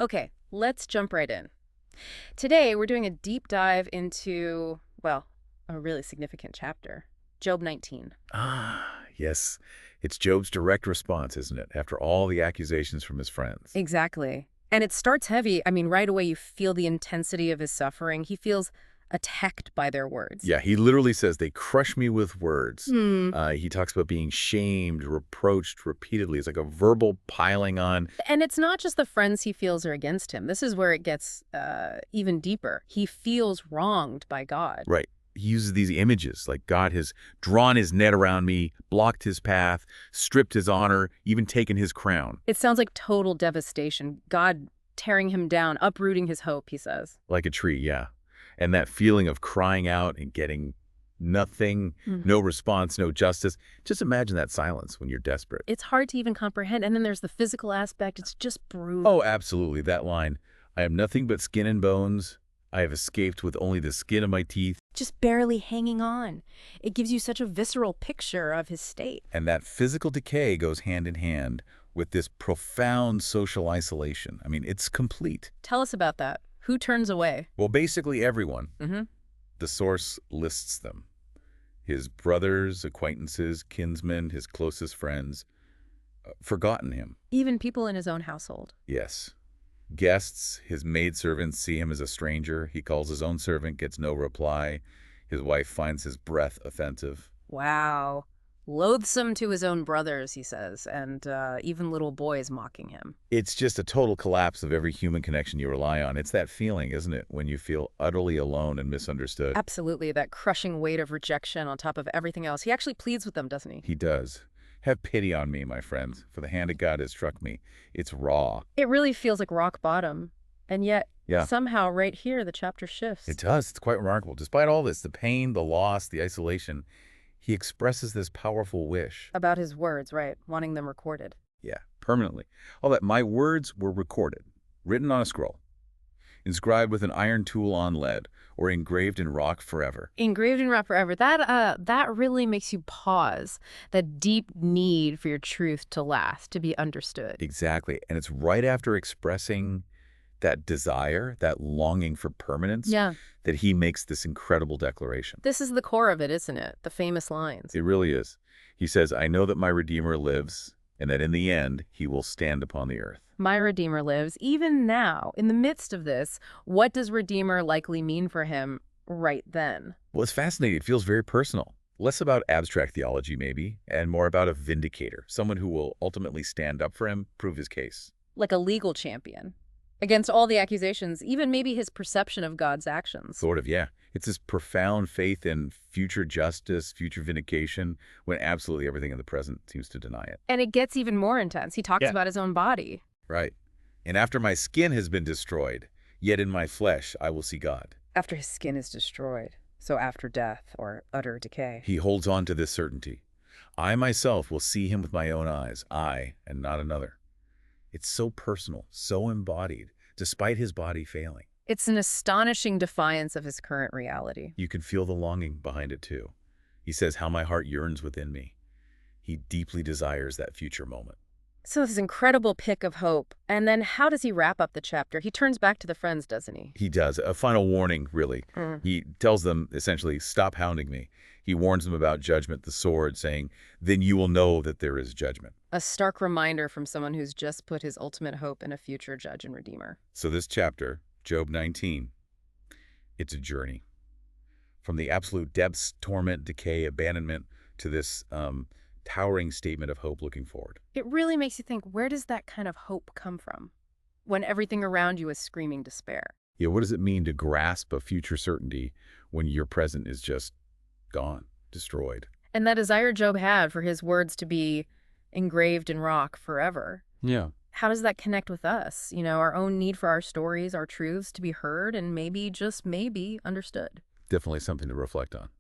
Okay, let's jump right in. Today, we're doing a deep dive into, well, a really significant chapter, Job 19. Ah, yes. It's Job's direct response, isn't it, after all the accusations from his friends? Exactly. And it starts heavy. I mean, right away, you feel the intensity of his suffering. He feels attacked by their words. Yeah, he literally says, they crush me with words. Hmm. He talks about being shamed, reproached repeatedly. It's like a verbal piling on. And it's not just the friends he feels are against him. This is where it gets even deeper. He feels wronged by God. Right. He uses these images like God has drawn his net around me, blocked his path, stripped his honor, even taken his crown. It sounds like total devastation. God tearing him down, uprooting his hope, he says. Like a tree, yeah. And that feeling of crying out and getting nothing, no response, no justice. Just imagine that silence when you're desperate. It's hard to even comprehend. And then there's the physical aspect. It's just brutal. Oh, absolutely. That line, I am nothing but skin and bones. I have escaped with only the skin of my teeth. Just barely hanging on. It gives you such a visceral picture of his state. And that physical decay goes hand in hand with this profound social isolation. I mean, it's complete. Tell us about that. Who turns away? Well, basically everyone. Mm-hmm. The source lists them. His brothers, acquaintances, kinsmen, his closest friends, forgotten him. Even people in his own household. Yes. Guests, his maidservants see him as a stranger. He calls his own servant, gets no reply. His wife finds his breath offensive. Wow. Loathsome to his own brothers, he says, and even little boys mocking him. It's just a total collapse of every human connection you rely on. It's that feeling, isn't it, when you feel utterly alone and misunderstood? Absolutely, that crushing weight of rejection on top of everything else. He actually pleads with them, doesn't he? He does. Have pity on me, my friends, for the hand of God has struck me. It's raw. It really feels like rock bottom. And yet, Yeah, somehow, right here, the chapter shifts. it does. It's quite remarkable. Despite all this, the pain, the loss, the isolation, he expresses this powerful wish. About his words, right? Wanting them recorded. Yeah, permanently. All that my words were recorded, written on a scroll, inscribed with an iron tool on lead, or engraved in rock forever. Engraved in rock forever. That really makes you pause. That deep need for your truth to last, to be understood. Exactly. And it's right after expressing that desire, that longing for permanence, Yeah. that he makes this incredible declaration. This is the core of it, isn't it? The famous lines. It really is. He says, I know that my Redeemer lives, and that in the end, he will stand upon the earth. My Redeemer lives. Even now, in the midst of this, what does Redeemer likely mean for him right then? Well, it's fascinating. It feels very personal. Less about abstract theology, maybe, and more about a vindicator, someone who will ultimately stand up for him, prove his case. Like a legal champion. Against all the accusations, even maybe his perception of God's actions. Sort of, yeah. It's this profound faith in future justice, future vindication, when absolutely everything in the present seems to deny it. And it gets even more intense. He talks Yeah. about his own body. Right. And after my skin has been destroyed, yet in my flesh I will see God. After his skin is destroyed. So after death or utter decay. He holds on to this certainty. I myself will see him with my own eyes, I and not another. It's so personal, so embodied, despite his body failing. It's an astonishing defiance of his current reality. You can feel the longing behind it too. He says how my heart yearns within me. He deeply desires that future moment. So this incredible pick of hope. And then how does he wrap up the chapter? He turns back to the friends, doesn't he? He does. A final warning, really. He tells them, essentially, stop hounding me. He warns them about judgment, the sword, saying, then you will know that there is judgment. A stark reminder from someone who's just put his ultimate hope in a future judge and redeemer. So this chapter, Job 19, it's a journey. From the absolute depths, torment, decay, abandonment, to this towering statement of hope looking forward. It really makes you think, where does that kind of hope come from when everything around you is screaming despair? Yeah, what does it mean to grasp a future certainty when your present is just gone, destroyed? And that desire Job had for his words to be engraved in rock forever. Yeah. How does that connect with us? You know, our own need for our stories, our truths to be heard and maybe, just maybe, understood. Definitely something to reflect on.